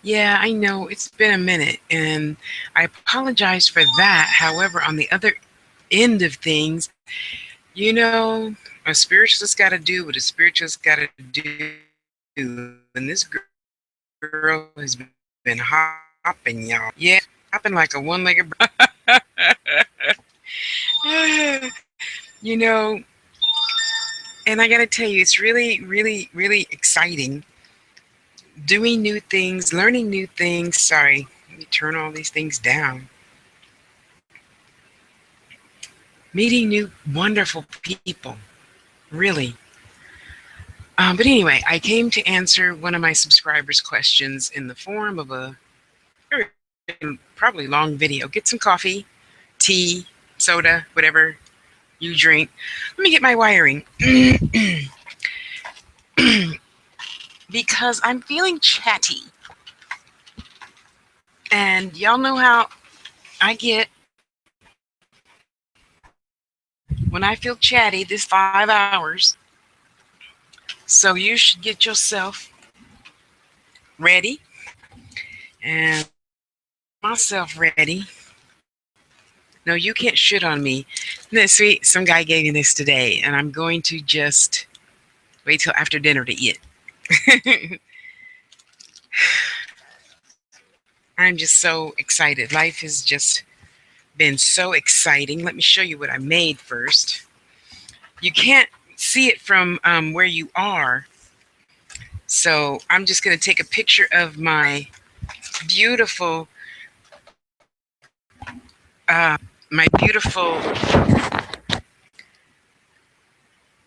Yeah, I know it's been a minute, and I apologize for that. However, on the other end of things, you know, a spiritualist got to do what a spiritualist got to do, and this girl has been hopping, y'all. Yeah, hopping like a one-legged bird. You know, and I got to tell you, it's really, really, really exciting doing new things, learning new things. Sorry, let me turn all these things down. Meeting new wonderful people, really. But anyway, I came to answer one of my subscribers' questions in the form of a very probably long video. Get some coffee, tea, soda, whatever you drink. Let me get my wiring. Because I'm feeling chatty. And y'all know how I get when I feel chatty this 5 hours. So you should get yourself ready. And myself ready. No, you can't shit on me. No, sweet, some guy gave me this today, and I'm going to just wait till after dinner to eat it. I'm just so excited. Life has just been so exciting. Let me show you what I made first. You can't see it from where you are, so I'm just going to take a picture of my beautiful, my beautiful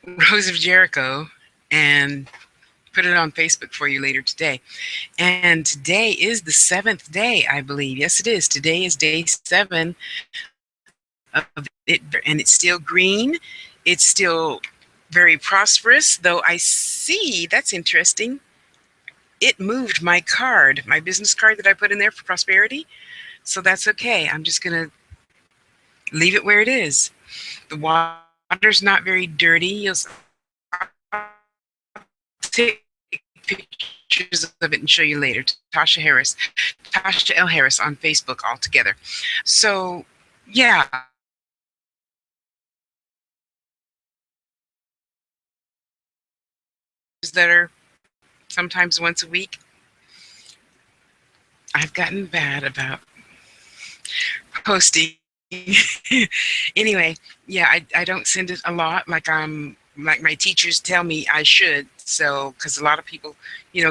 Rose of Jericho, and put it on Facebook for you later today. And today is the 7th day, I believe. Yes, it is. Today is day 7 of it, and it's still green. It's still very prosperous, though I see, that's interesting. It moved my card, my business card that I put in there for prosperity. So that's okay. I'm just going to leave it where it is. The water's not very dirty. I'll take pictures of it and show you later. Tasha L. Harris on Facebook altogether. So, yeah, that are sometimes once a week. I've gotten bad about posting. Anyway, yeah, I don't send it a lot like my teachers tell me I should. So, because a lot of people,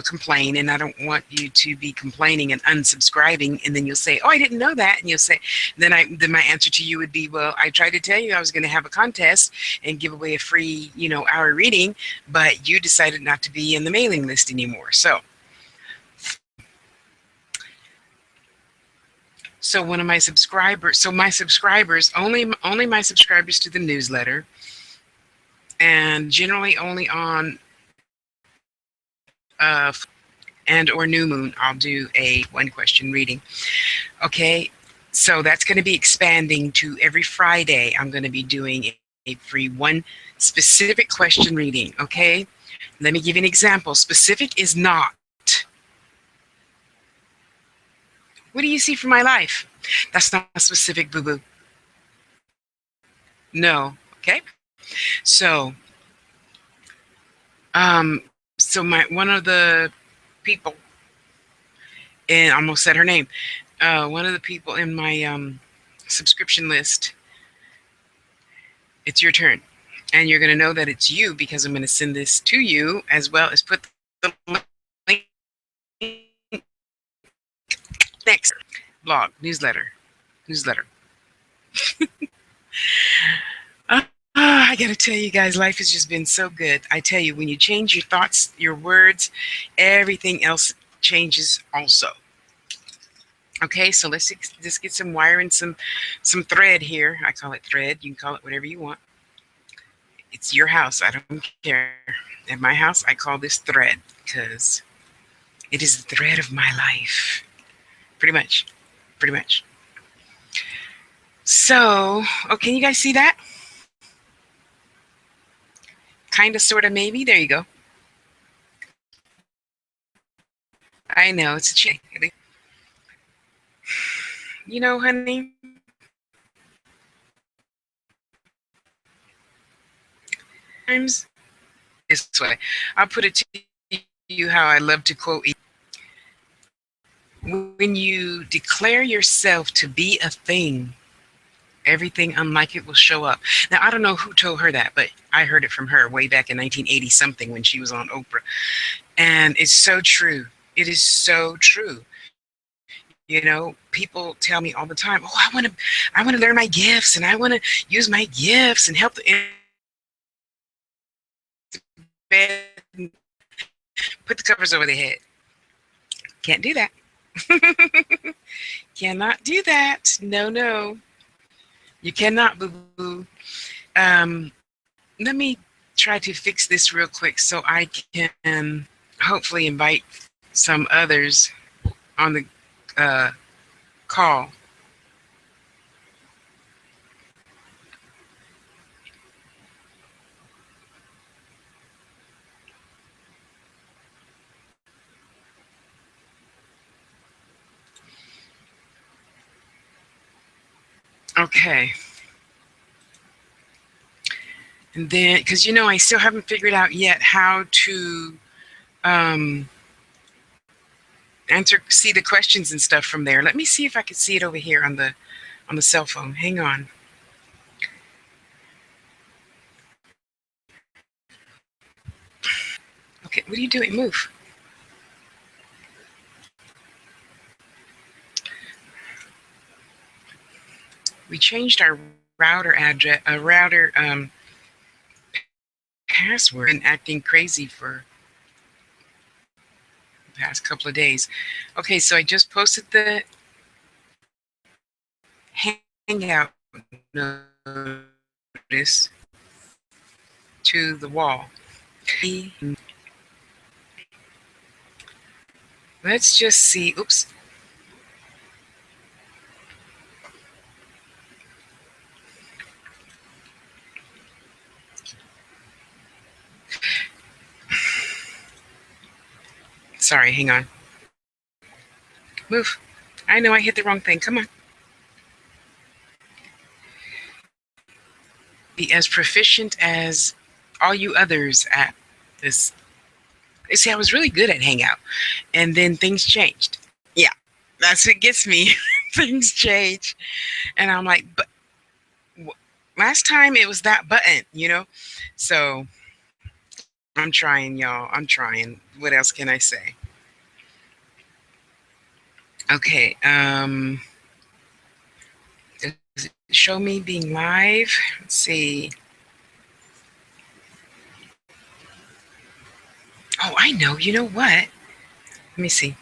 complain, and I don't want you to be complaining and unsubscribing, and then you'll say, "Oh, I didn't know that," and you'll say, then my answer to you would be, "Well, I tried to tell you I was going to have a contest and give away a free, hour reading, but you decided not to be in the mailing list anymore." So one of my subscribers, my subscribers, only my subscribers to the newsletter, and generally only on and or new moon, I'll do a one question reading. Okay, so that's going to be expanding to every Friday. I'm going to be doing a free one specific question reading. Okay, let me give you an example. Specific is not. What do you see from my life? That's not specific, boo boo. No. Okay. So, my one of the people, and I almost said her name. One of the people in my subscription list. It's your turn, and you're going to know that it's you because I'm going to send this to you as well as put the link next blog newsletter. I got to tell you guys, life has just been so good. I tell you, when you change your thoughts, your words, everything else changes also. Okay, so let's just get some wire and some thread here. I call it thread. You can call it whatever you want. It's your house. I don't care. At my house, I call this thread because it is the thread of my life. Pretty much. Pretty much. So, can you guys see that? Kind of, sort of, maybe. There you go. I know it's a cheat. You know, honey, times this way. I'll put it to you how I love to quote. When you declare yourself to be a thing, everything unlike it will show up. Now, I don't know who told her that, but I heard it from her way back in 1980 something when she was on Oprah. And it's so true. It is so true. You know, people tell me all the time, "Oh, I want to learn my gifts and I want to use my gifts and help the bed and put the covers over their head." Can't do that. Cannot do that. No, no. You cannot, boo boo. Let me try to fix this real quick so I can hopefully invite some others on the call. Okay. And then, because I still haven't figured out yet how to um, see the questions and stuff from there. Let me see if I can see it over here on the cell phone. Hang on. Okay, what are you doing? Move. We changed our router address, router password, and acting crazy for the past couple of days. Okay, so I just posted the Hangout notice to the wall. Let's just see. Oops. Sorry, hang on. Move. I know I hit the wrong thing. Come on. Be as proficient as all you others at this. You see, I was really good at Hangout, and then things changed. Yeah, that's what gets me. Things change, and I'm like, but last time it was that button. So I'm trying, y'all. I'm trying. What else can I say? Okay. Show me being live. Let's see. Oh, I know. You know what? Let me see.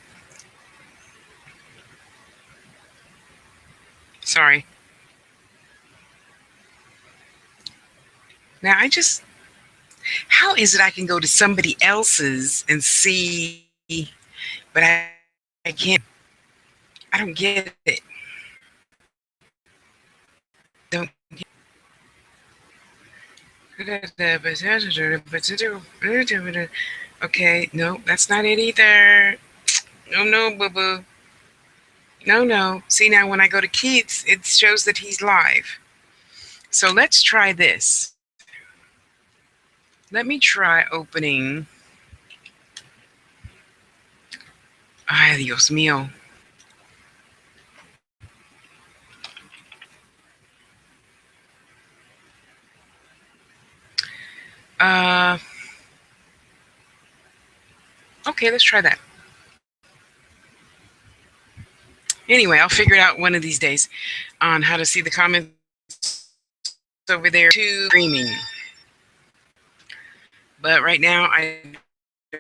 Sorry. Now how is it I can go to somebody else's and see, but I can't? I don't get it. Don't. Okay, no, that's not it either. No, no, boo boo. No, no. See, now when I go to Keats, it shows that he's live. So let's try this. Let me try opening. Ay, Dios mío. Okay, let's try that. Anyway, I'll figure it out one of these days on how to see the comments over there to streaming. But right now, I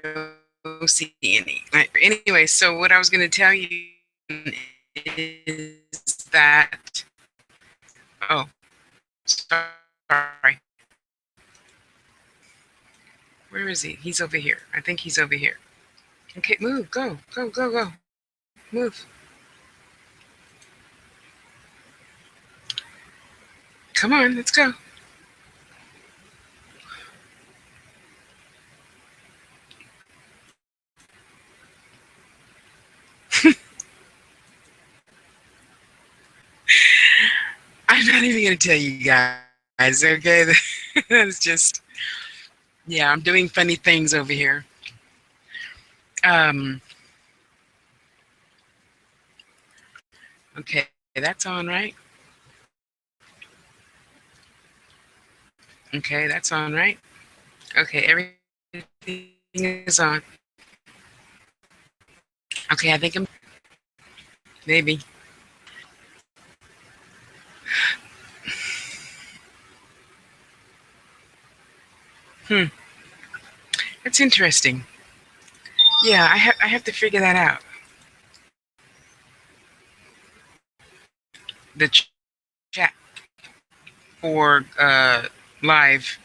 don't see any. Anyway, so what I was going to tell you is that. Oh, sorry. Where is he? He's over here. I think he's over here. Okay, move. Go, go, go, go. Move. Come on, let's go. not even going to tell you guys, okay? It's just, yeah, I'm doing funny things over here. Um, okay, that's on, right? Okay, that's on, right? Okay, everything is on. Okay, I think I'm maybe. Hmm, that's interesting. Yeah, I have to figure that out. The chat for live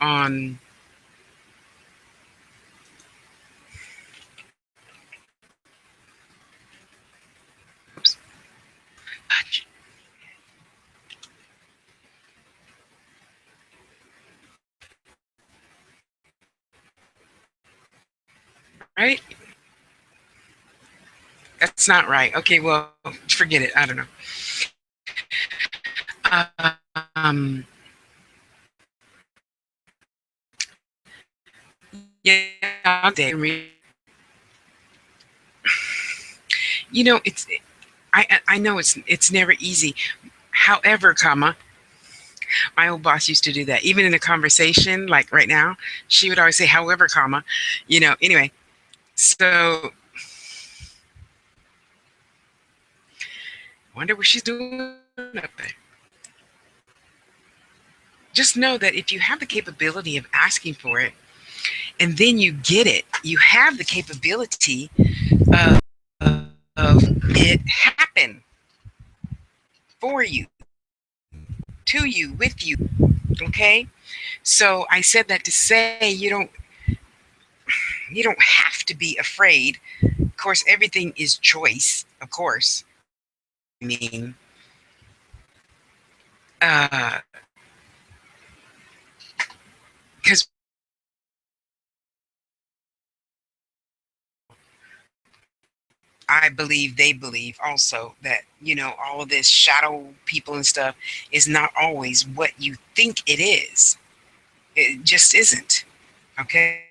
on. Oops, right? That's not right. Okay, well, forget it. I don't know. Um, yeah, it's I know it's never easy. However, comma, my old boss used to do that. Even in a conversation, like right now, she would always say, however, comma, anyway. So wonder what she's doing up there. Just know that if you have the capability of asking for it and then you get it, you have the capability of, of it happen for you, to you, with you. Okay? So I said that to say you don't have to be afraid. Of course, everything is choice, of course. I mean, because I believe they believe also that, all of this shadow people and stuff is not always what you think it is. It just isn't. Okay?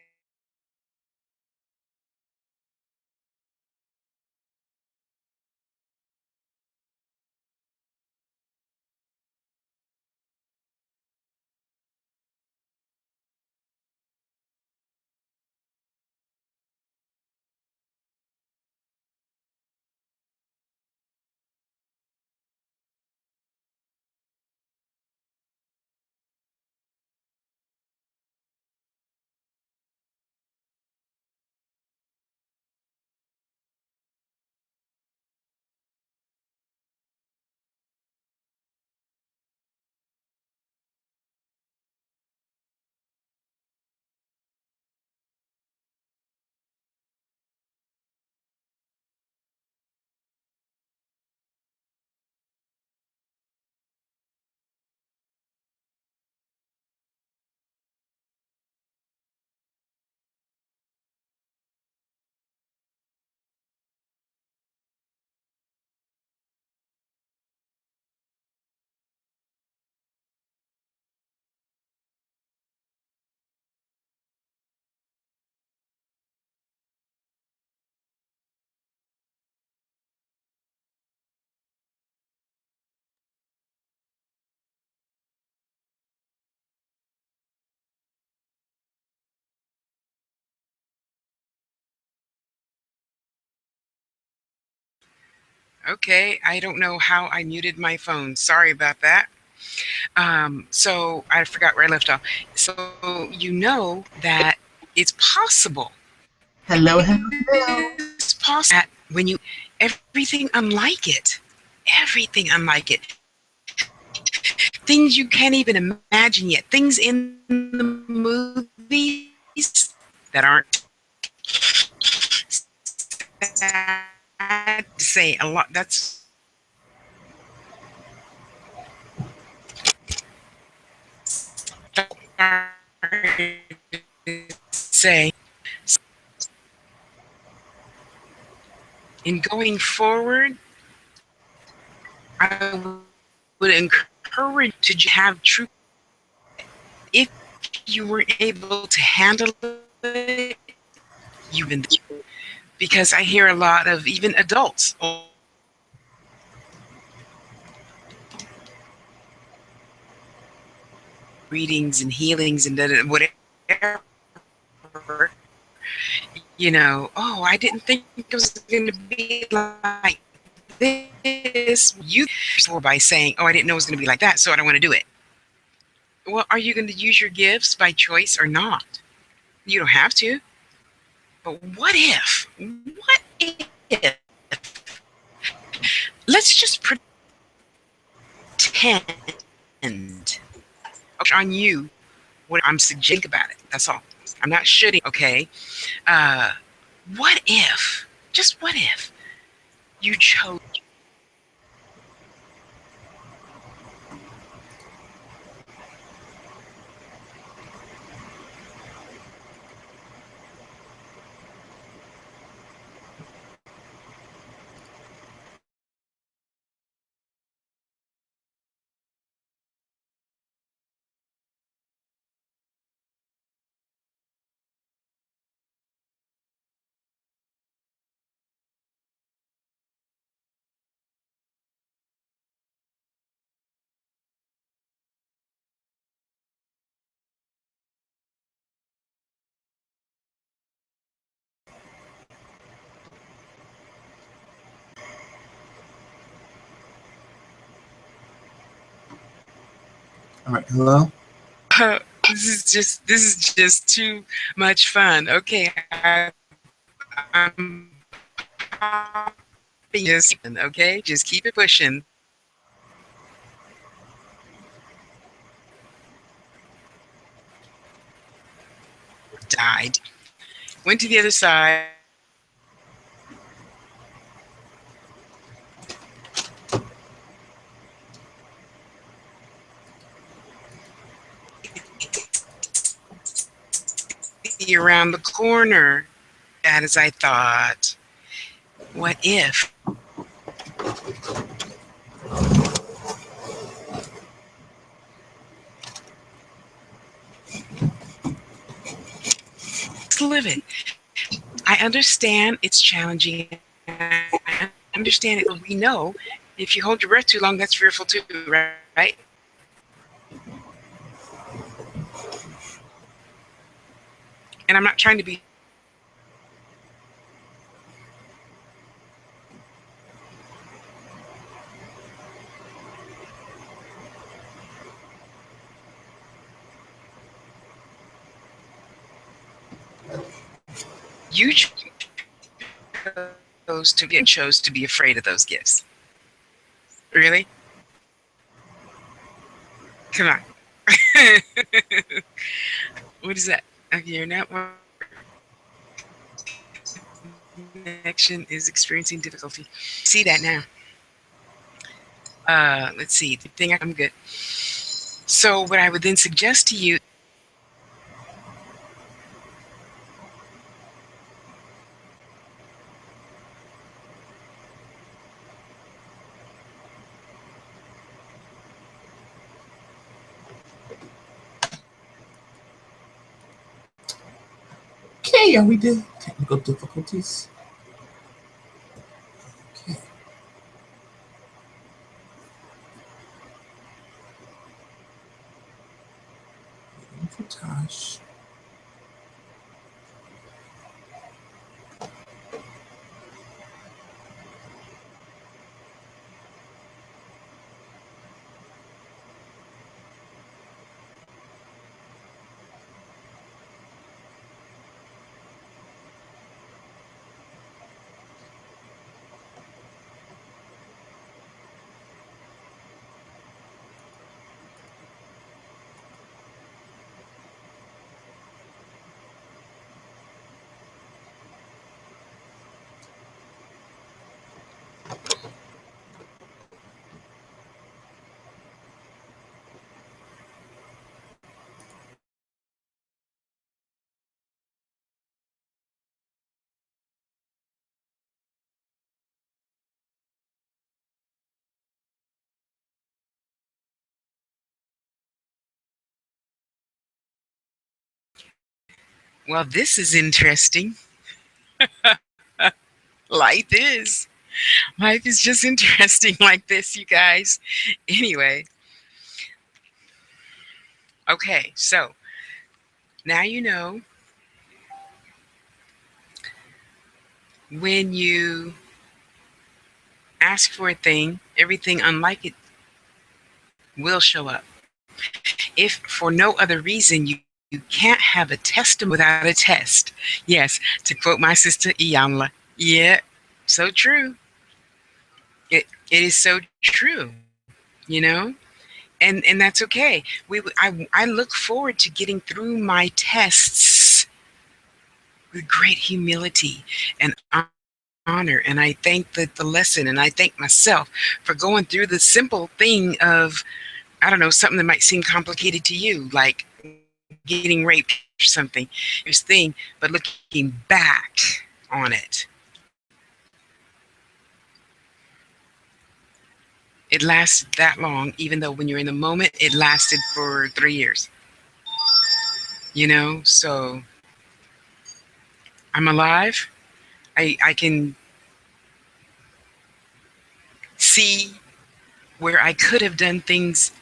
Okay. I don't know how I muted my phone. Sorry about that. So I forgot where I left off. So that it's possible. Hello, hello, hello. It's possible that when you everything unlike it, everything unlike it, things you can't even imagine yet, things in the movies that aren't sad to say a lot. That's say in going forward, I would encourage encourage you to have true. If you weren't able to handle it, you wouldn't. Because I hear a lot of even adults, older adults, readings and healings and whatever, oh, I didn't think it was going to be like this. You before by saying, oh, I didn't know it was going to be like that, so I don't want to do it. Well, are you going to use your gifts by choice or not? You don't have to. But what if? What if? Let's just pretend on you what I'm suggesting about it. That's all. I'm not shooting, okay? Uh, what if, just what if, you chose All right, hello. this is just too much fun. Okay, I'm just okay. Just keep it pushing. Died. Went to the other side. Around the corner. Bad as I thought. What if? Let's live it. I understand it's challenging. I understand it. We know if you hold your breath too long, that's fearful too, right? And I'm not trying to be. You chose to be afraid of those gifts. Really? Come on. What is that? Okay, your network connection is experiencing difficulty. See that now. Let's see. The thing I'm good. So what I would then suggest to you. Okay, are we did technical difficulties? Okay, waiting for Tosh. Well, this is interesting. Life is. Life is just interesting like this, you guys. Anyway, okay, so now you know when you ask for a thing, everything unlike it will show up. If for no other reason you can't have a testimony without a test. Yes, to quote my sister Iyanla. Yeah, so true. It is so true, you know? And that's okay. I look forward to getting through my tests with great humility and honor, and I thank the lesson, and I thank myself for going through the simple thing of, I don't know, something that might seem complicated to you, like getting raped or something. It's thing, but looking back on it, it lasted that long, even though when you're in the moment, it lasted for 3 years. So I'm alive. I can see where I could have done things,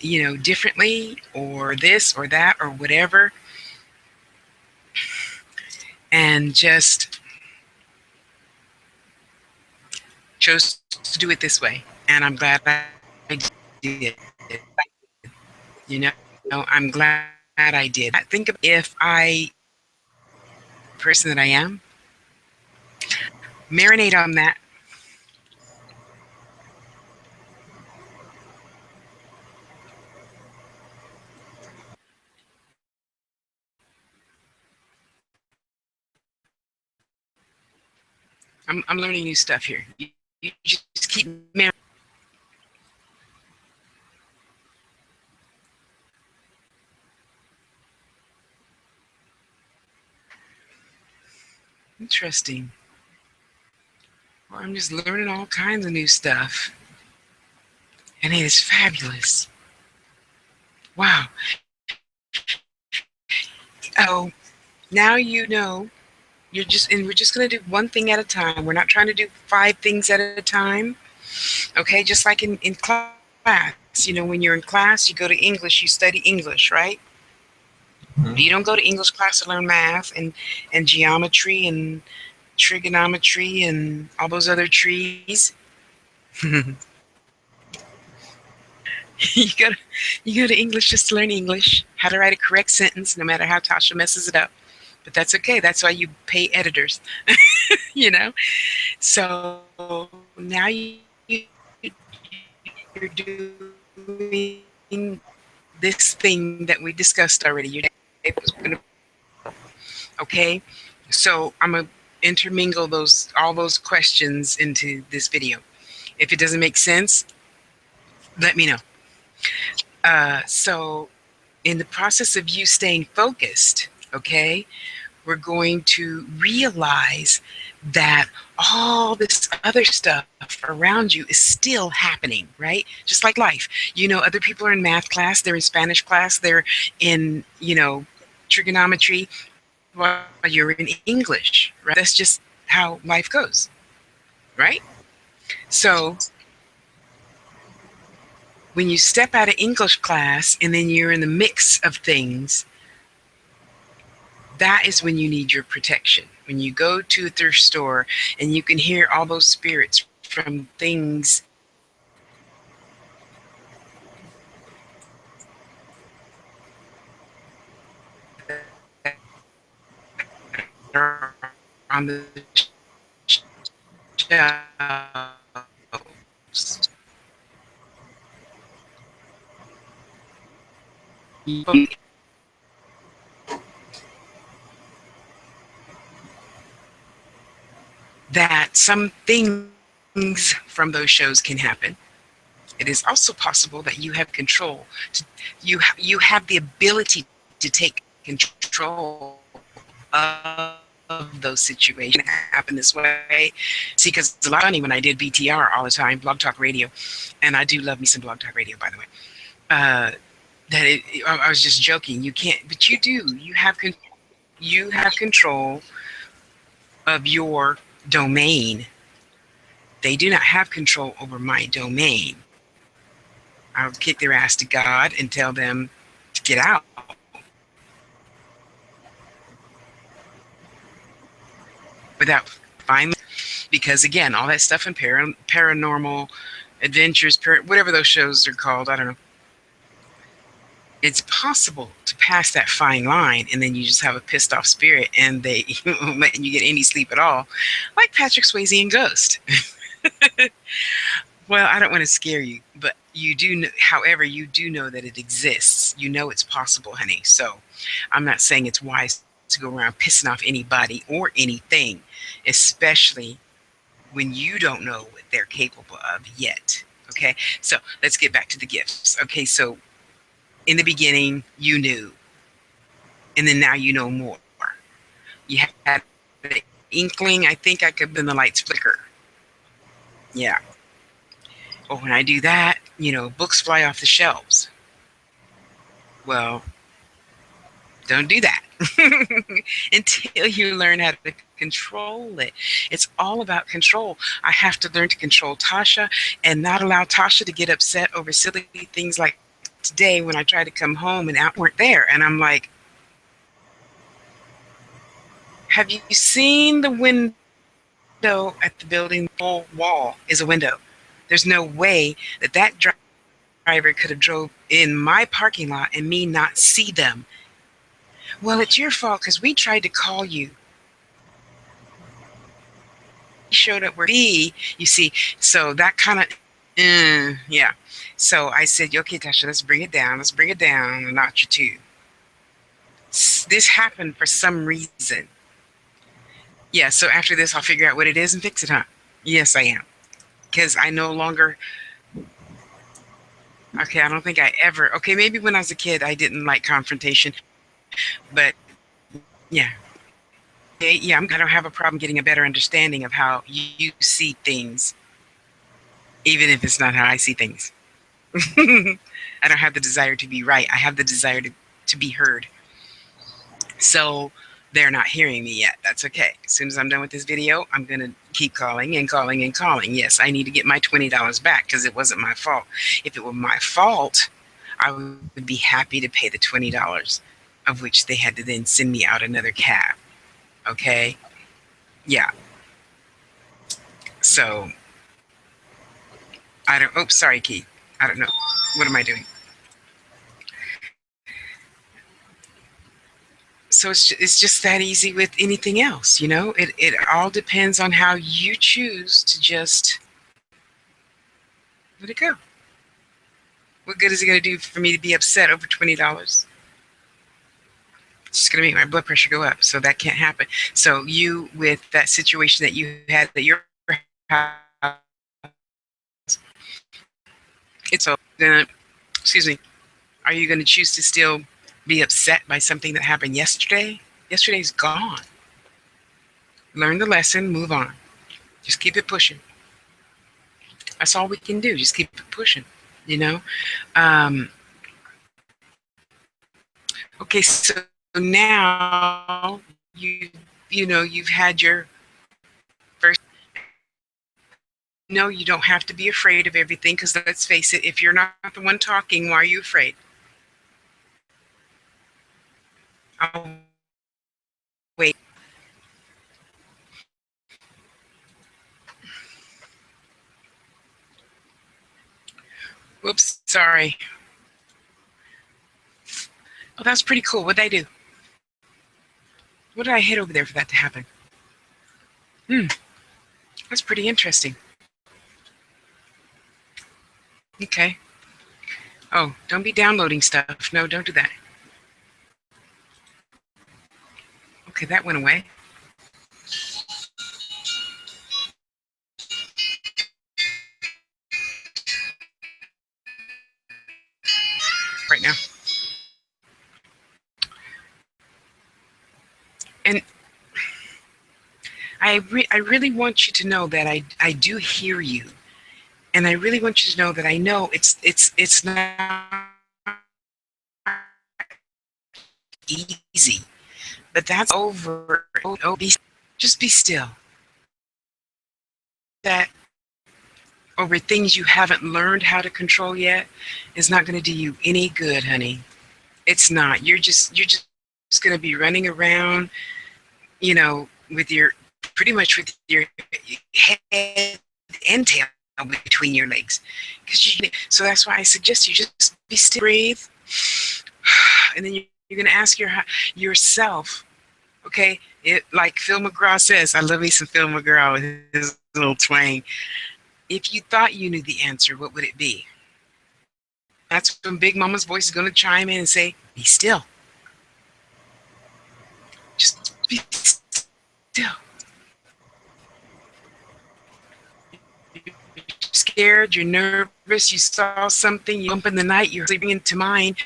differently, or this or that or whatever, and just chose to do it this way. And I'm glad I did. I'm glad I did. Think about if I the person that I am, marinate on that. I'm learning new stuff here. You just keep marinating. Interesting. Well, I'm just learning all kinds of new stuff, and it is fabulous. Wow. Oh, now you know. And we're just going to do one thing at a time. We're not trying to do five things at a time. Okay, just like in class. When you're in class, you go to English, you study English, right? You don't go to English class to learn math and geometry and trigonometry and all those other trees. you go to, you go to English just to learn English, how to write a correct sentence, no matter how Tasha messes it up. But that's okay. That's why you pay editors. you know. So now you're doing this thing that we discussed already. Okay. So I'm gonna intermingle all those questions into this video. If it doesn't make sense, let me know. So in the process of you staying focused, okay, we're going to realize that all this other stuff around you is still happening, right? Just like life. Other people are in math class, they're in Spanish class, they're in, trigonometry while you're in English, right? That's just how life goes, right? So when you step out of English class and then you're in the mix of things, that is when you need your protection. When you go to a thrift store and you can hear all those spirits from things on the shelves, that some things from those shows can happen. It is also possible that you have control. You have the ability to take control of those situations. Happen this way. See, because it's a lot funny when I did BTR all the time, Blog Talk Radio, and I do love me some Blog Talk Radio, by the way. Uh, I was just joking. You can't, but you do. You have control. You have control of your domain. They do not have control over my domain. I'll kick their ass to God and tell them to get out. Without finally, because again, all that stuff in paranormal adventures, whatever those shows are called, I don't know. It's possible to pass that fine line and then you just have a pissed off spirit and they won't let you get any sleep at all, like Patrick Swayze in Ghost. Well, I don't want to scare you, but you do know, however, you do know that it exists. You know it's possible, honey. So I'm not saying it's wise to go around pissing off anybody or anything, especially when you don't know what they're capable of yet. Okay, so let's get back to the gifts. Okay, so in the beginning, you knew, and then now you know more. You had an inkling. I think I could, then the lights flicker. Yeah. Or when I do that, books fly off the shelves. Well, don't do that until you learn how to control it. It's all about control. I have to learn to control Tasha and not allow Tasha to get upset over silly things like today when I tried to come home and out weren't there. And I'm like, have you seen the window at the building? The whole wall is a window. There's no way that driver could have drove in my parking lot and me not see them. Well, it's your fault because we tried to call you. You showed up where B, you see. So that kind of, yeah. So I said, okay, Tasha, let's bring it down. Let's bring it down a notch or two. This happened for some reason. Yeah, so after this, I'll figure out what it is and fix it, huh? Yes, I am. Because I no longer, okay, I don't think I ever, okay, maybe when I was a kid, I didn't like confrontation. But yeah. Yeah, I don't have a problem getting a better understanding of how you see things, even if it's not how I see things. I don't have the desire to be right. I have the desire to be heard. So they're not hearing me yet. That's okay. As soon as I'm done with this video, I'm going to keep calling and calling and calling. Yes, I need to get my $20 back because it wasn't my fault. If it were my fault, I would be happy to pay the $20, of which they had to then send me out another cab. Okay? Yeah. So, sorry, Keith. I don't know. What am I doing? So it's just that easy with anything else, It all depends on how you choose to just let it go. What good is it going to do for me to be upset over $20? It's just going to make my blood pressure go up. So that can't happen. So you, with that situation that you had at your house, it's all then, excuse me, are you going to choose to still be upset by something that happened yesterday? Yesterday's gone. Learn the lesson, move on. Just keep it pushing. That's all we can do. Just keep it pushing, Okay, so now you've had your first. No, you don't have to be afraid of everything because let's face it, if you're not the one talking, why are you afraid? I'll wait. Whoops, sorry. Oh, that's pretty cool. What'd I do? What did I hit over there for that to happen? That's pretty interesting. Okay. Oh, don't be downloading stuff. No, don't do that. Okay, that went away. Right now. And I really want you to know that I do hear you. And I really want you to know that I know it's not easy. But that's over. Oh, just be still. That over things you haven't learned how to control yet is not going to do you any good, honey. It's not. You're just going to be running around, with your pretty much with your head and tail between your legs. So that's why I suggest you just be still, breathe, and then you're going to ask yourself. Okay, like Phil McGraw says. I love me some Phil McGraw with his little twang. If you thought you knew the answer, what would it be? That's when Big Mama's voice is going to chime in and say, "Be still. Just be still." You're scared, you're nervous, you saw something, you bump in the night, you're sleeping into mind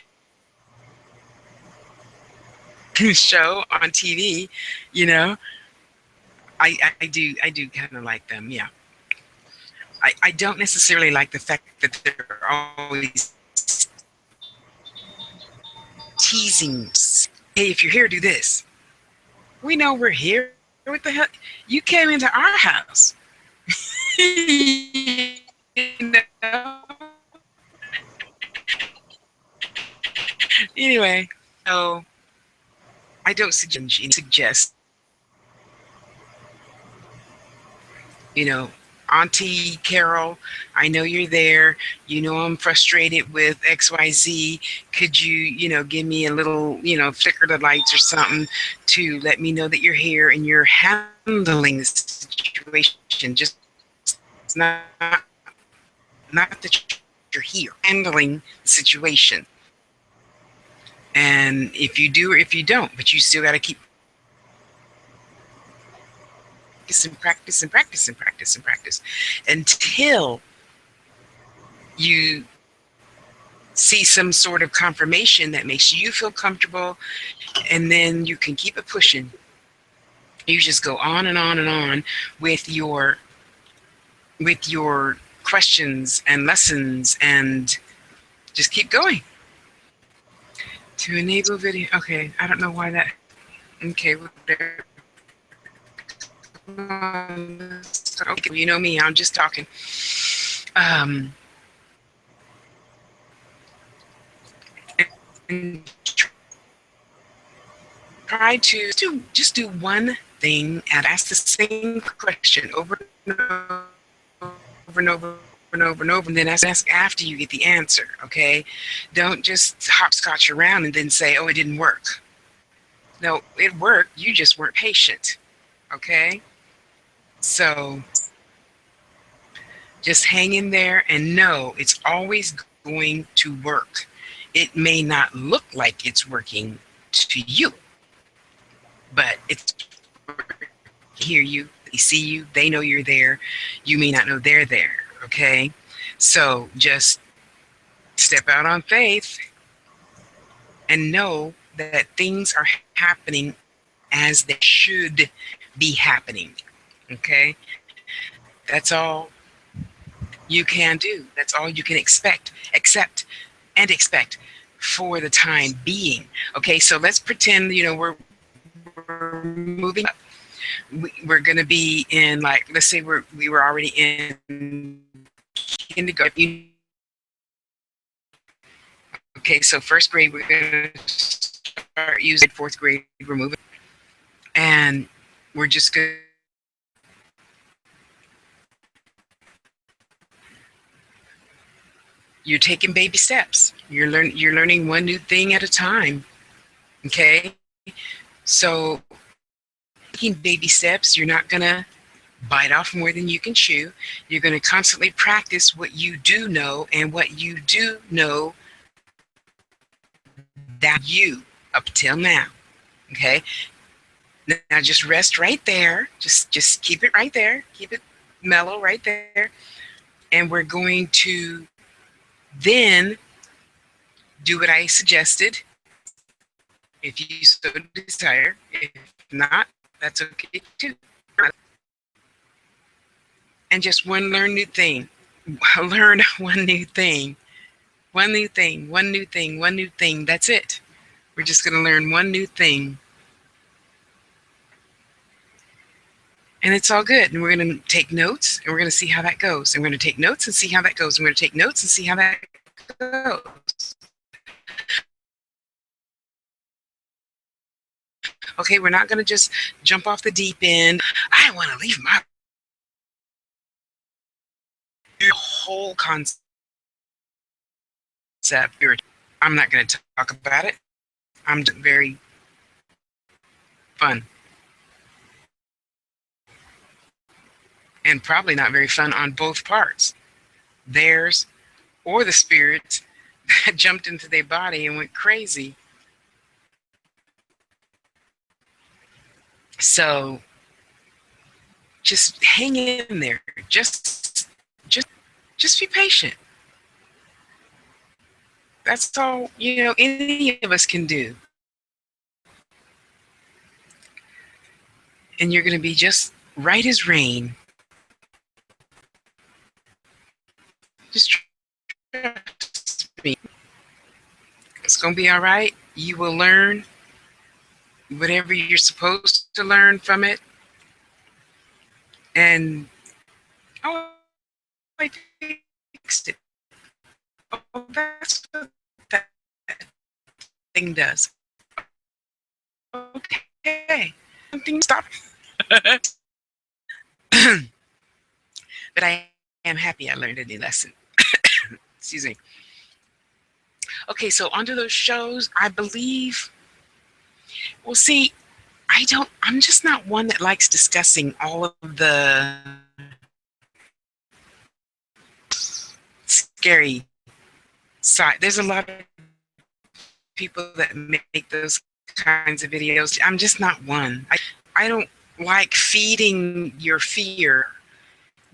show on TV, you know. I do kind of like them, yeah. I don't necessarily like the fact that they're always teasing. Hey, if you're here, do this. We know we're here. What the hell? You came into our house. you know? Anyway, so I don't suggest, Auntie Carol, I know you're there. You know I'm frustrated with XYZ. Could you, give me a little, flicker the lights or something to let me know that you're here and you're handling the situation. Just not that you're here, handling the situation. And if you do or if you don't, but you still got to keep practice and practice and practice and practice until you see some sort of confirmation that makes you feel comfortable, and then you can keep it pushing. You just go on and on and on with your questions and lessons, and just keep going. To enable video. Okay, I don't know why that. Okay, okay, you know me, I'm just talking. And try to just do one thing and ask the same question over and over and over and over and over, and then ask after you get the answer. Okay, don't just hopscotch around and then say, "Oh, it didn't work." No, it worked. You just weren't patient. Okay, so just hang in there and know it's always going to work. It may not look like it's working to you, but it's hear you, they see you, they know you're there. You may not know they're there. Okay, so just step out on faith and know that things are happening as they should be happening. Okay, that's all you can do. That's all you can accept for the time being. Okay, so let's pretend, we're moving up. We're going to be in, like, let's say we were already in kindergarten. Okay, so first grade, we're going to start using. Fourth grade, we're moving. And we're just going to you're taking baby steps. You're learning one new thing at a time. Okay? So taking baby steps, you're not going to bite off more than you can chew. You're going to constantly practice what you do know, and what you do know that you up till now. Okay? Now just rest right there. Just keep it right there. Keep it mellow right there. And we're going to then do what I suggested, if you so desire. If not, that's okay too. And just learn new thing. Learn one new thing. One new thing, one new thing, one new thing. That's it. We're just going to learn one new thing And it's all good. And we're going to take notes and we're going to see how that goes. And we're going to take notes and see how that goes. And we're going to take notes and see how that goes. Okay, we're not going to just jump off the deep end. I want to leave my whole concept. I'm not going to talk about it. I'm very fun. And probably not very fun on both parts. Theirs or the spirit that jumped into their body and went crazy. So just hang in there. Just be patient. That's all, any of us can do. And you're going to be just right as rain. Just trust me. It's going to be all right. You will learn whatever you're supposed to learn from it. And, oh, I fixed it. Oh, that's what that thing does. Okay. Something stop. But I am happy I learned a new lesson. Excuse me. Okay, so onto those shows, I believe. Well, see, I'm just not one that likes discussing all of the scary side. There's a lot of people that make those kinds of videos. I'm just not one. I don't like feeding your fear.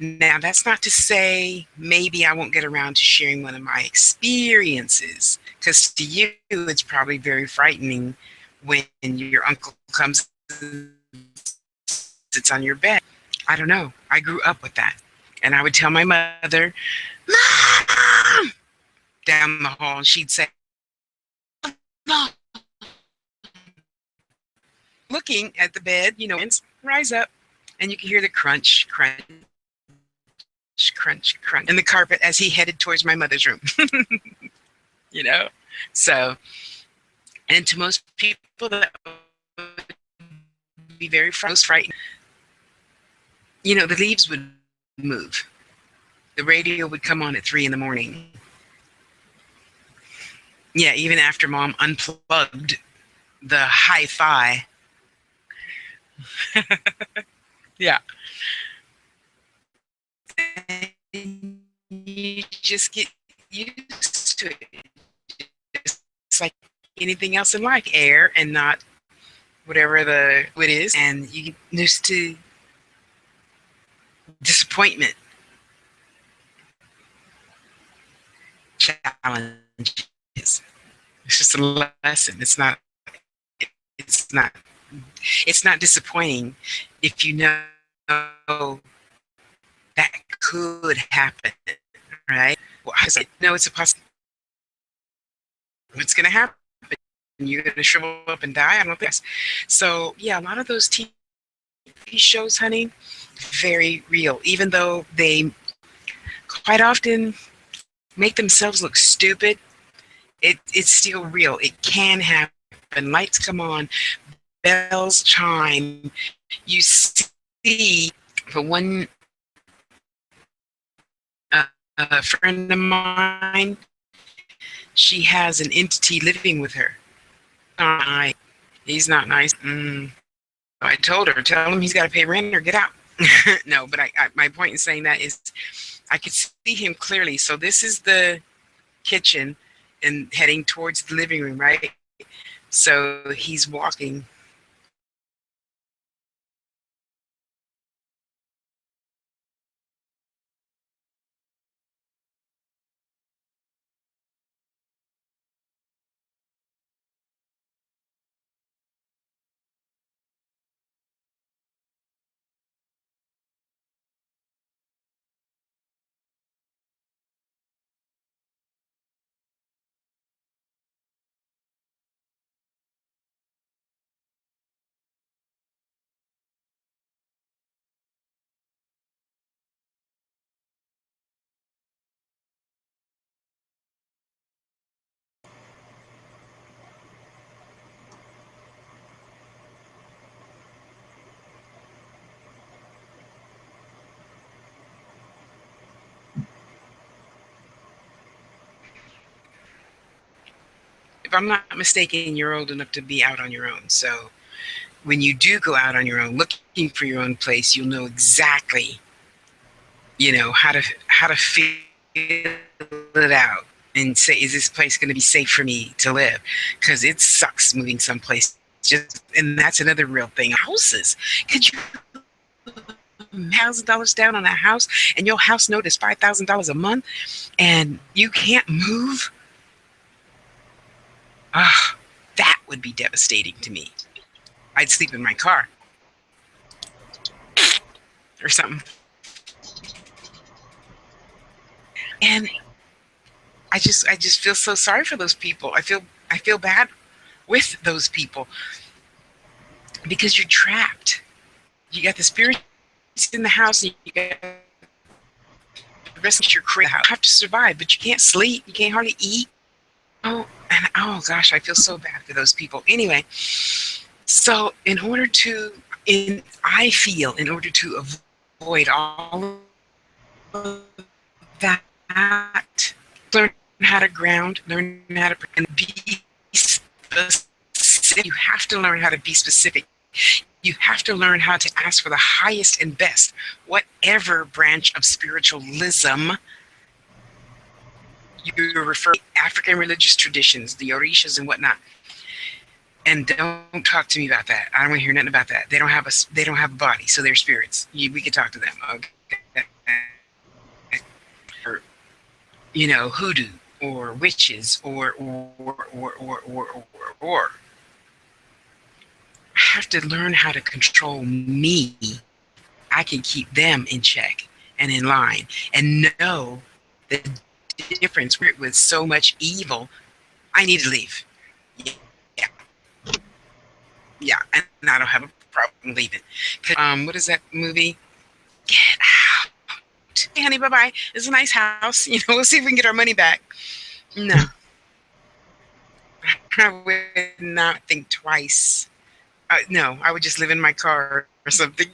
Now, that's not to say maybe I won't get around to sharing one of my experiences, because to you, it's probably very frightening when your uncle comes and sits on your bed. I don't know. I grew up with that. And I would tell my mother, "Mom!" down the hall, and she'd say, "No." Looking at the bed, rise up, and you can hear the crunch, crunch, crunch, crunch in the carpet as he headed towards my mother's room. So, and to most people that would be very frightened. The leaves would move. The radio would come on at 3 a.m. Yeah, even after Mom unplugged the hi-fi. Yeah. And you just get used to it. It's like anything else in life, air and not whatever it is. And you get used to disappointment, challenges. It's just a lesson. It's not disappointing if you know that could happen, right? Well, I was like, no, it's a possibility. What's going to happen? You're going to shrivel up and die? I don't think so. So, yeah, a lot of those TV shows, honey, very real. Even though they quite often make themselves look stupid, it's still real. It can happen. Lights come on, bells chime. You see, for one, a friend of mine, she has an entity living with her. He's not nice. I told her, tell him he's got to pay rent or get out. No, but my point in saying that is I could see him clearly. So this is the kitchen and heading towards the living room, right? So he's walking. if I'm not mistaken, you're old enough to be out on your own. So when you do go out on your own, looking for your own place, you'll know exactly, how to feel it out and say, is this place going to be safe for me to live? Because it sucks moving someplace. And that's another real thing. Houses. Could you $1,000 down on a house, and your house note is $5,000 a month, and you can't move? Ah, that would be devastating to me. I'd sleep in my car or something. And I just feel so sorry for those people. I feel bad with those people because you're trapped. You got the spirits in the house, and you got the rest of your crew. You have to survive, but you can't sleep. You can't hardly eat. Oh, and oh gosh, I feel so bad for those people. Anyway, so I feel in order to avoid all of that, learn how to ground, learn how to and be specific. You have to learn how to be specific. You have to learn how to ask for the highest and best, whatever branch of spiritualism you refer to, African religious traditions, the orishas and whatnot. And don't talk to me about that. I don't want to hear nothing about that. They don't have a body, so they're spirits. We can talk to them. Okay. Or, hoodoo or witches or. I have to learn how to control me. I can keep them in check and in line and know the difference. Where it was so much evil, I need to leave. Yeah, yeah, and I don't have a problem leaving. What is that movie? Get out. Hey, honey, bye-bye. It's a nice house. We'll see if we can get our money back. No. I would not think twice. No, I would just live in my car or something.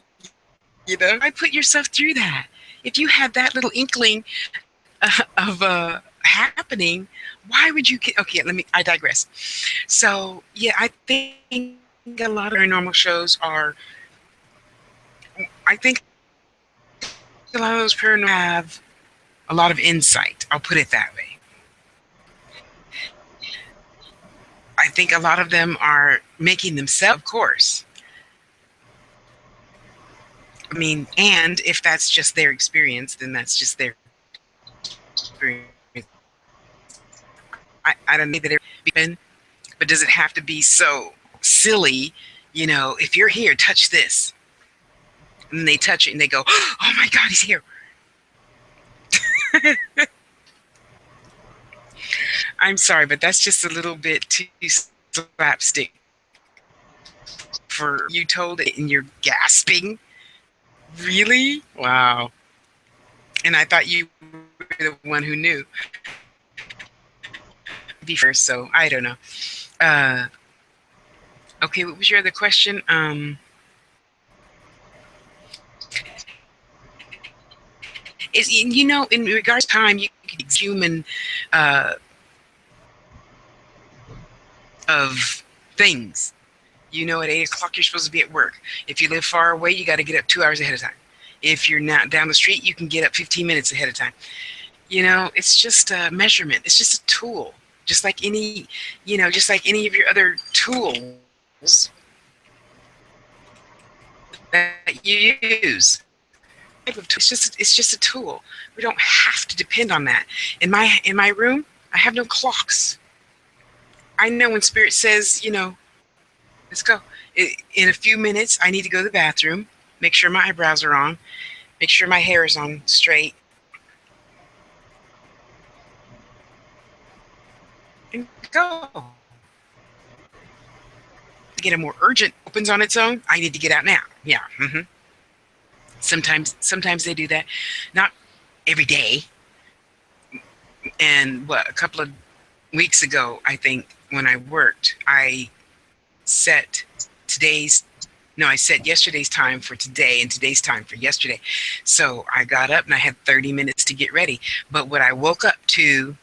I put yourself through that. If you had that little inkling of happening, why would you? Okay, I digress. So yeah, I think a lot of paranormal shows are. I think a lot of those paranormal have a lot of insight. I'll put it that way. I think a lot of them are making themselves, of course. I mean, and if that's just their experience, then that's just their experience. I don't know that it, but does it have to be so silly? If you're here, touch this. And they touch it and they go, oh my God, he's here. I'm sorry, but that's just a little bit too slapstick for you told it and you're gasping. Really? Wow. And I thought you were the one who knew. Before, so I don't know. Okay, what was your other question? In regards to time, you can human of things. At 8 o'clock, you're supposed to be at work. If you live far away, you got to get up 2 hours ahead of time. If you're not down the street, you can get up 15 minutes ahead of time. It's just a measurement. It's just a tool. Just like any of your other tools that you use. It's just a tool. We don't have to depend on that. In my room, I have no clocks. I know when Spirit says, let's go. In a few minutes, I need to go to the bathroom, make sure my eyebrows are on, make sure my hair is on straight, and go. To get a more urgent opens on its own, I need to get out now. Yeah. Mm-hmm. Sometimes they do that. Not every day. And a couple of weeks ago, I think, when I worked, I set yesterday's time for today and today's time for yesterday. So I got up and I had 30 minutes to get ready. But what I woke up to,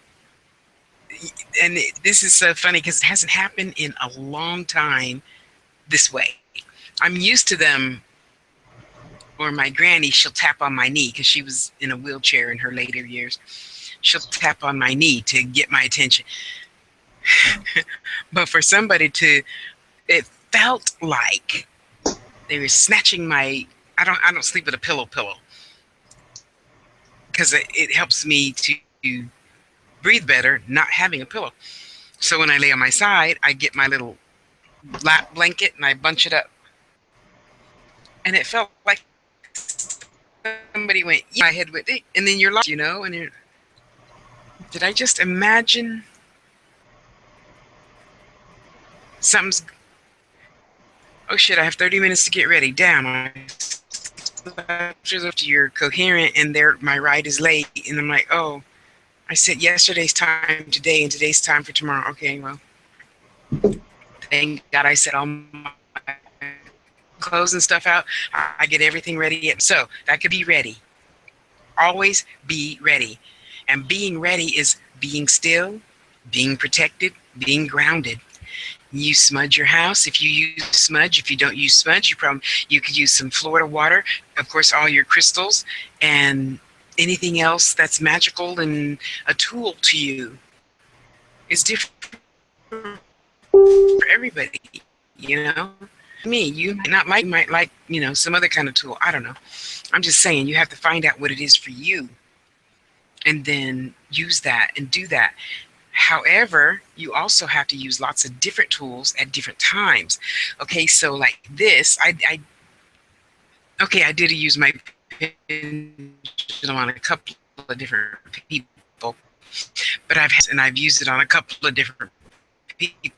And this is so funny because it hasn't happened in a long time this way. I'm used to them, or my granny, she'll tap on my knee because she was in a wheelchair in her later years. She'll tap on my knee to get my attention. But for somebody to, it felt like they were snatching my, I don't sleep with a pillow because it helps me to breathe better not having a pillow. So when I lay on my side, I get my little lap blanket and I bunch it up. And it felt like somebody went, yeah, my head went, and then you're lost, and did I just imagine something's, oh shit, I have 30 minutes to get ready. Damn, after you're coherent and there my ride is late. And I'm like, oh, I said yesterday's time today and today's time for tomorrow. Okay, well, thank God I said all my clothes and stuff out. I get everything ready. So that could be ready. Always be ready. And being ready is being still, being protected, being grounded. You smudge your house. If you use smudge, if you don't use smudge, you could use some Florida water. Of course, all your crystals and anything else that's magical and a tool to you is different for everybody. You know, me, you might not like, some other kind of tool. I don't know. I'm just saying you have to find out what it is for you, and then use that and do that. However, you also have to use lots of different tools at different times. Okay, so like this, I did use my pendulum on a couple of different people, but I've used it on a couple of different people.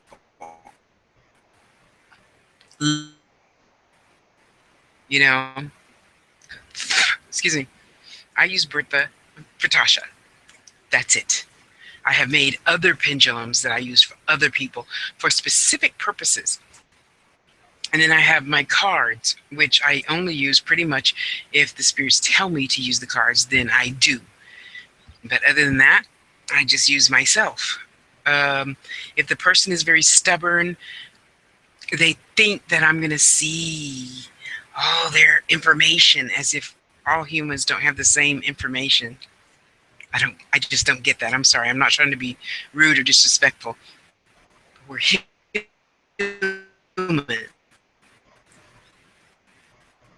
You know, excuse me. I use Bertha for Tasha. That's it. I have made other pendulums that I use for other people for specific purposes. And then I have my cards, which I only use pretty much if the spirits tell me to use the cards, then I do. But other than that, I just use myself. If the person is very stubborn, they think that I'm going to see all their information, as if all humans don't have the same information. I just don't get that. I'm sorry. I'm not trying to be rude or disrespectful. We're human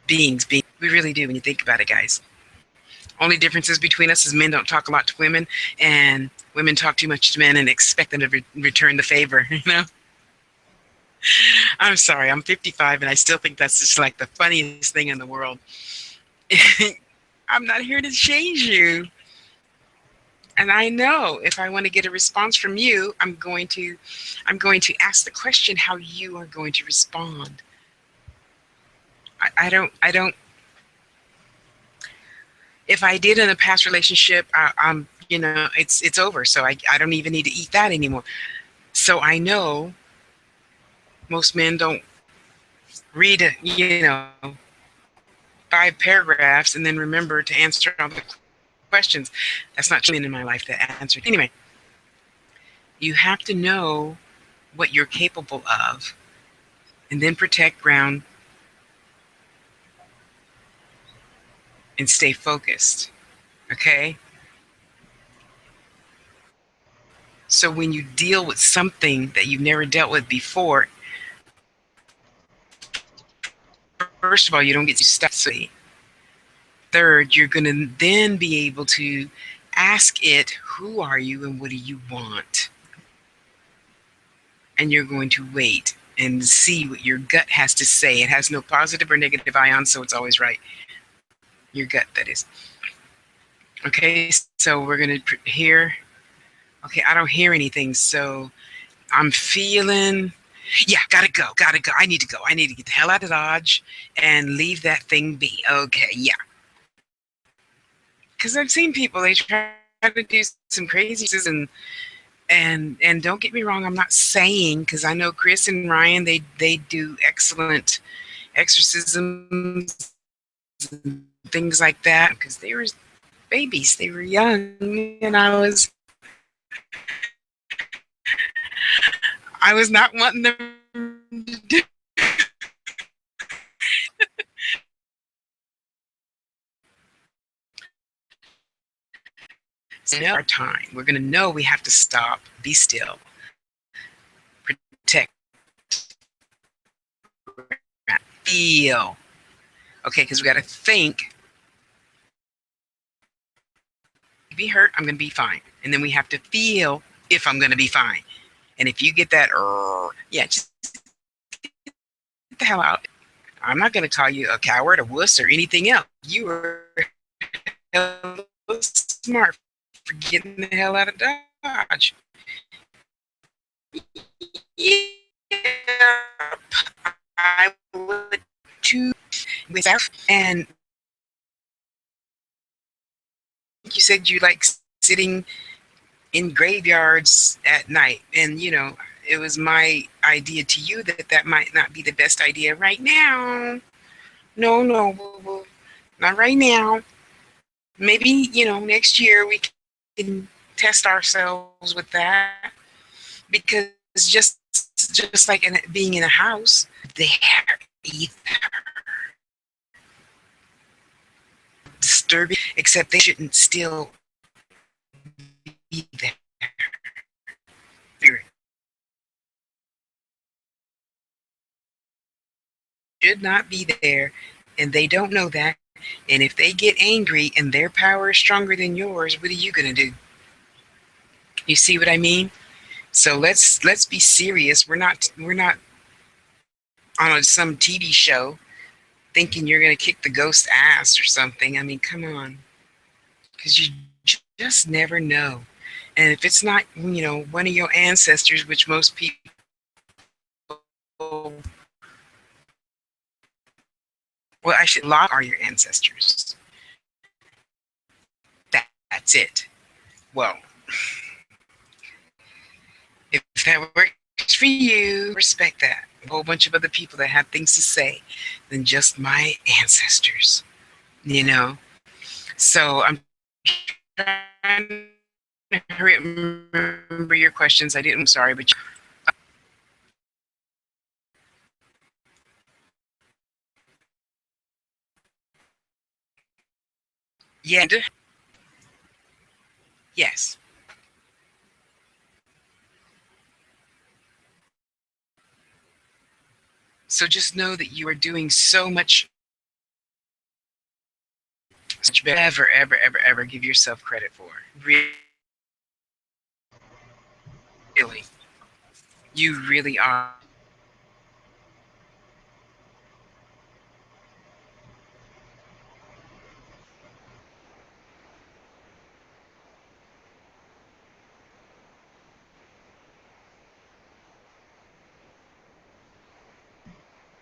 beings. We really do when you think about it, guys. Only differences between us is men don't talk a lot to women, and women talk too much to men and expect them to return the favor, I'm sorry. I'm 55 and I still think that's just like the funniest thing in the world. I'm not here to change you. And I know if I want to get a response from you, I'm going to ask the question how you are going to respond. I don't. If I did in a past relationship, it's over. So I don't even need to eat that anymore. So I know most men don't read, 5 paragraphs and then remember to answer all the questions. That's not men in my life that answered. Anyway, you have to know what you're capable of and then protect ground and stay focused. Okay? So when you deal with something that you've never dealt with before, first of all, you don't get stuck. Third, you're going to then be able to ask it, who are you and what do you want? And you're going to wait and see what your gut has to say. It has no positive or negative ions, so it's always right. Your gut, that is. Okay, so we're going to hear. Okay, I don't hear anything, so I'm feeling, yeah, gotta go. I need to go. I need to get the hell out of Dodge and leave that thing be. Okay, yeah. Because I've seen people, they try to do some crazy and don't get me wrong, I'm not saying, because I know Chris and Ryan, they do excellent exorcisms and things like that, because they were babies, they were young, and I was I was not wanting them to do. So our time. We're going to know we have to stop, be still, protect, feel. Okay, because we got to think, be hurt, I'm going to be fine. And then we have to feel if I'm going to be fine. And if you get that, yeah, just get the hell out. I'm not going to call you a coward, a wuss, or anything else. You were smart for getting the hell out of Dodge. Yeah, I would too. Without, and you said you like sitting in graveyards at night, and it was my idea to you that that might not be the best idea right now. No, no, not right now. Maybe next year we can test ourselves with that, because just like being in a house, there either disturbing, except they shouldn't still be there. Spirit should not be there, and they don't know that. And if they get angry and their power is stronger than yours, what are you gonna do? You see what I mean? So let's be serious. We're not on some TV show thinking you're gonna kick the ghost ass or something. I mean, come on, because you just never know. And if it's not, one of your ancestors, which most people, well, I should log are your ancestors. That's it. Well, if that works for you, respect that. A whole bunch of other people that have things to say than just my ancestors, you know? So I'm trying to hurry up and remember your questions. I'm sorry, but yeah, yes. So just know that you are doing so much better, ever give yourself credit for. Really, you really are.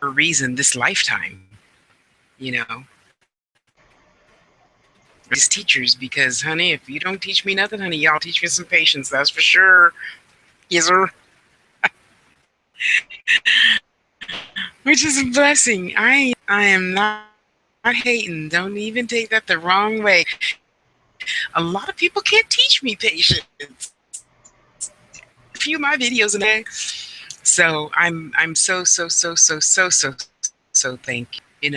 For a reason this lifetime, you know. As teachers, because honey, if you don't teach me nothing, honey, y'all teach me some patience, that's for sure. Yes, sir. Which is a blessing. I am not hating. Don't even take that the wrong way. A lot of people can't teach me patience. A few of my videos and so I'm so thank you.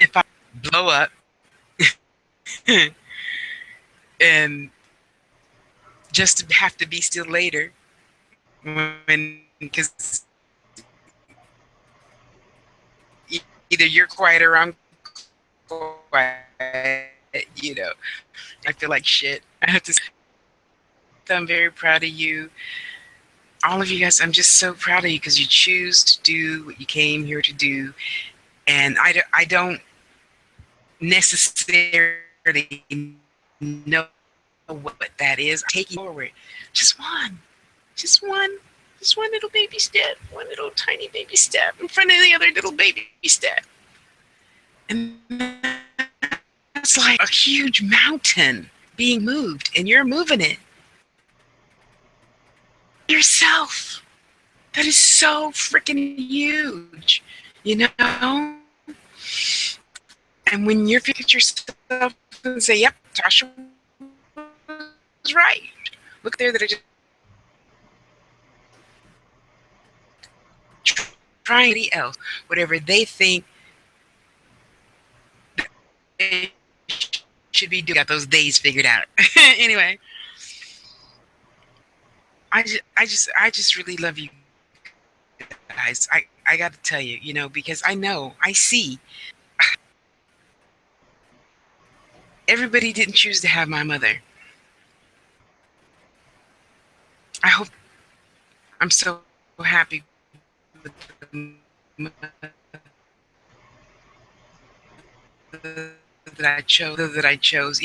If I blow up and just to have to be still later, when because either you're quiet or I'm quiet, I feel like shit. I have to say, I'm very proud of you. All of you guys, I'm just so proud of you because you choose to do what you came here to do. And I don't necessarily know what that is. Taking forward, just one, just one, just one little baby step, one little tiny baby step in front of the other little baby step. And that's like a huge mountain being moved, and you're moving it yourself. That is so freaking huge, you know? And when you look at yourself and say, yep, Tasha was right. look there that are just trying to else, whatever they think they should be doing. Got those days figured out. Anyway, I just really love you guys. I got to tell you, because I know, I see everybody didn't choose to have my mother. I hope I'm so happy with the that I chose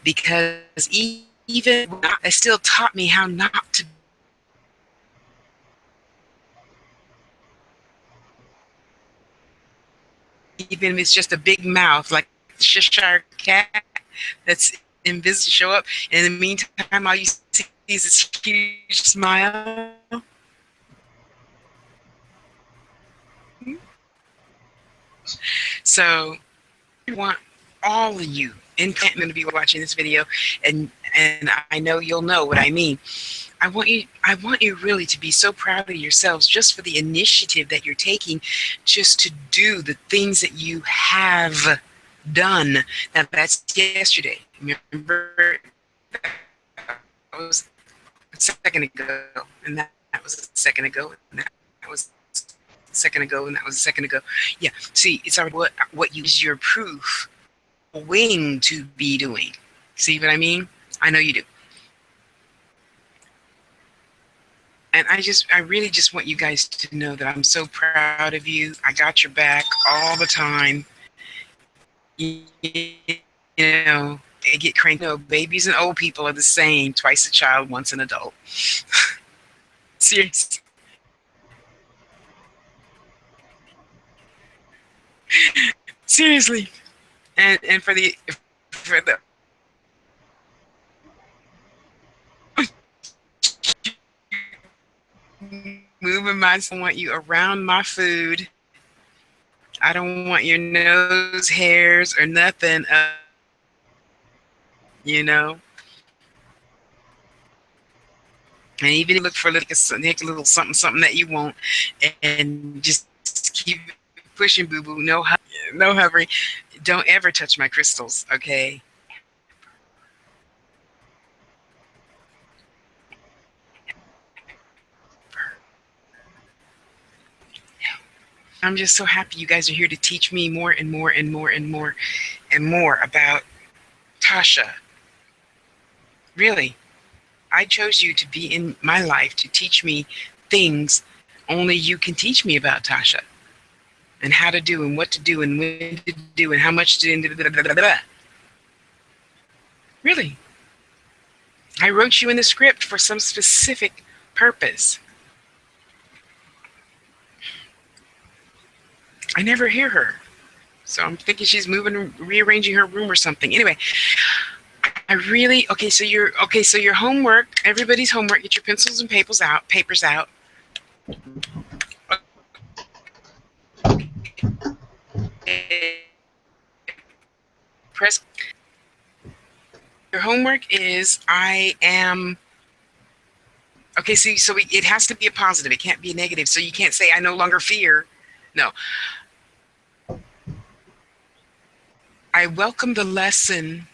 because even it still taught me how not to, even if it's just a big mouth like the Cheshire cat that's invisible show up. And in the meantime, all you see is this huge smile. So I want all of you in going to be watching this video, and I know you'll know what I mean. I want you really to be so proud of yourselves just for the initiative that you're taking, just to do the things that you have done. Now that's yesterday. Remember, that was a second ago, and that was a second ago, and that was a second ago, and that was a second ago. Yeah. See, it's already what you is your proof going to be doing. See what I mean? I know you do. And I really just want you guys to know that I'm so proud of you. I got your back all the time. You know, they get cranked. No, babies and old people are the same. Twice a child, once an adult. Seriously. Seriously. And for the moving my, I want you around my food. I don't want your nose hairs or nothing. You know. And even look for like a little something, something that you want, and just keep pushing, boo boo. No hovering. Don't ever touch my crystals, okay? I'm just so happy you guys are here to teach me more and more and more and more and more about Tasha. Really, I chose you to be in my life to teach me things only you can teach me about Tasha, and how to do and what to do and when to do and how much to do. Really, I wrote you in the script for some specific purpose. I never hear her. So I'm thinking she's moving, rearranging her room or something. Anyway, so your homework, everybody's homework, get your pencils and papers out. Press. Your homework is I am. Okay, so it has to be a positive. It can't be a negative. So you can't say I no longer fear. No. I welcome the lesson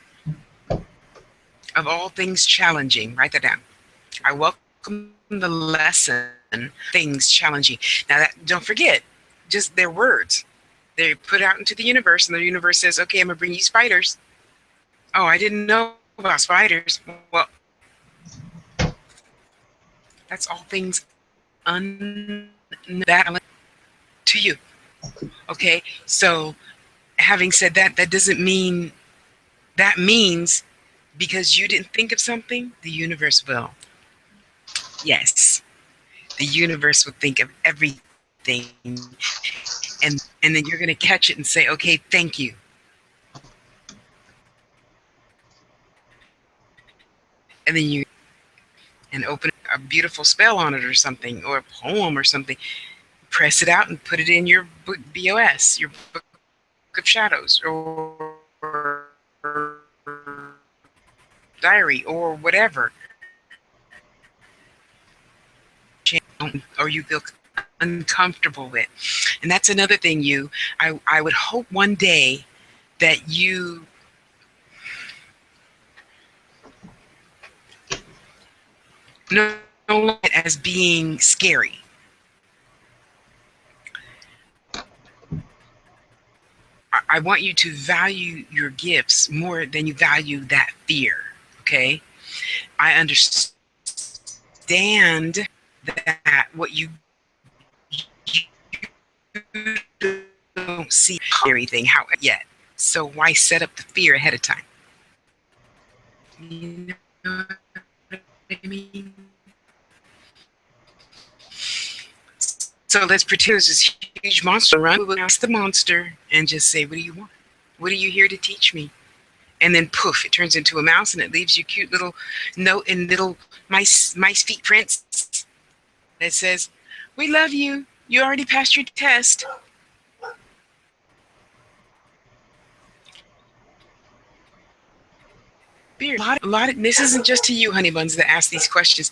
of all things challenging. Write that down. I welcome the lesson, things challenging. Now, don't forget, just their words. They're put out into the universe, and the universe says, okay, I'm going to bring you spiders. Oh, I didn't know about spiders. Well, that's all things that to you. Okay, so having said that, that means because you didn't think of something, the universe will. Yes, the universe will think of everything, and then you're going to catch it and say, okay, thank you. And then you and open a beautiful spell on it or something, or a poem or something. Press it out and put it in your book, BOS, your book of shadows, or diary, or whatever. or you feel uncomfortable with. And that's another thing I would hope one day that you know it as being scary. I want you to value your gifts more than you value that fear. Okay? I understand that what you don't see everything how yet. So why set up the fear ahead of time? You know what I mean? So let's pretend there's this huge monster. Run past the monster and just say, "What do you want? What are you here to teach me?" And then poof, it turns into a mouse and it leaves you cute little note in little mice feet prints that says, "We love you. You already passed your test." This isn't just to you, honey buns, that ask these questions.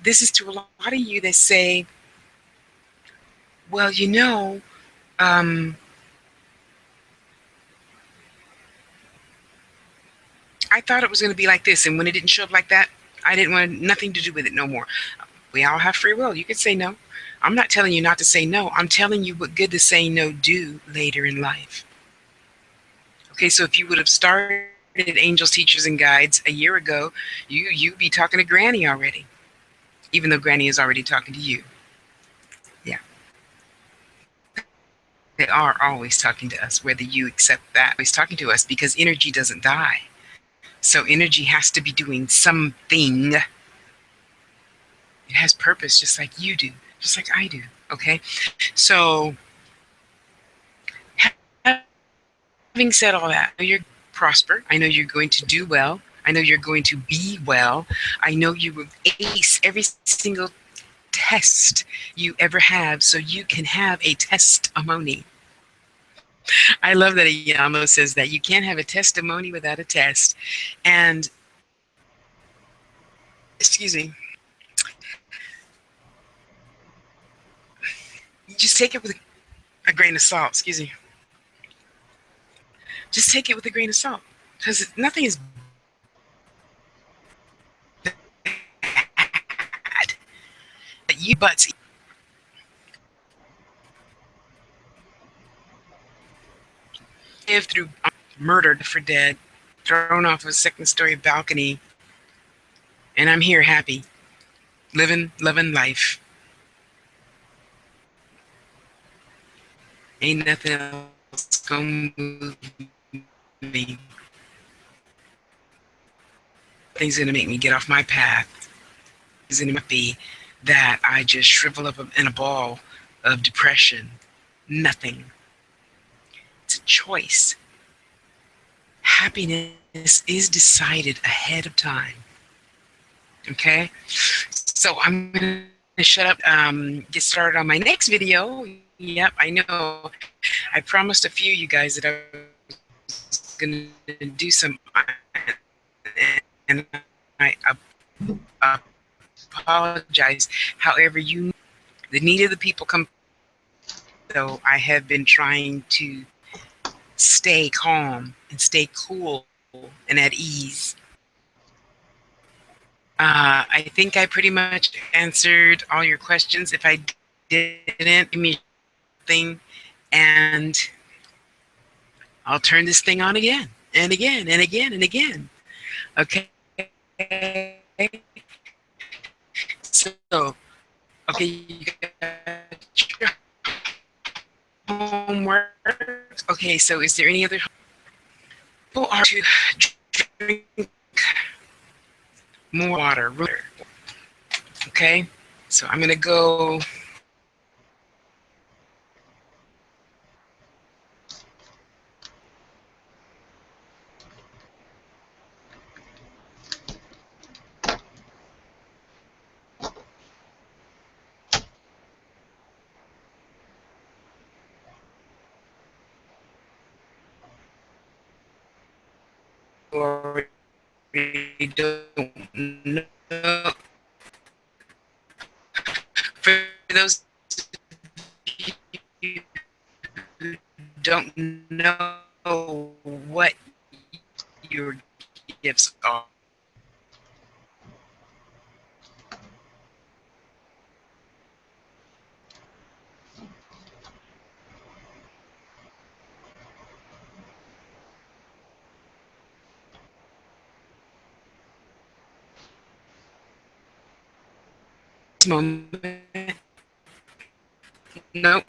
This is to a lot of you that say, "Well, I thought it was going to be like this, and when it didn't show up like that, I didn't want nothing to do with it no more." We all have free will. You can say no. I'm not telling you not to say no. I'm telling you what good to say no do later in life. Okay, so if you would have started Angels, Teachers, and Guides a year ago, you'd be talking to Granny already, even though Granny is already talking to you. Yeah. They are always talking to us, whether you accept that. Always talking to us because energy doesn't die. So energy has to be doing something. It has purpose, just like you do, just like I do. Okay? So having said all that, I know you're prosper. I know you're going to do well. I know you're going to be well. I know you will ace every single test you ever have so you can have a testimony. I love that Iyamo says that you can't have a testimony without a test. And, excuse me, you just take it with a grain of salt. Excuse me. Just take it with a grain of salt because nothing is bad. But lived through murdered for dead, thrown off of a second-story balcony, and I'm here happy, living, loving life. Ain't nothing else gonna move me. Things gonna make me get off my path. It's gonna be that I just shrivel up in a ball of depression. Nothing. It's a choice. Happiness is decided ahead of time. Okay? So I'm going to shut up, get started on my next video. Yep, I know. I promised a few of you guys that I was going to do some, and I apologize. However, the need of the people come. So I have been trying to stay calm and stay cool and at ease. I think I pretty much answered all your questions. If I didn't, give me a thing, and I'll turn this thing on again and again and again and again. Okay. So, okay, you got your homework. Okay, so is there any other people are to drink more water? Okay, so I'm gonna go. Don't know. those you don't know what your gifts are, moment, no,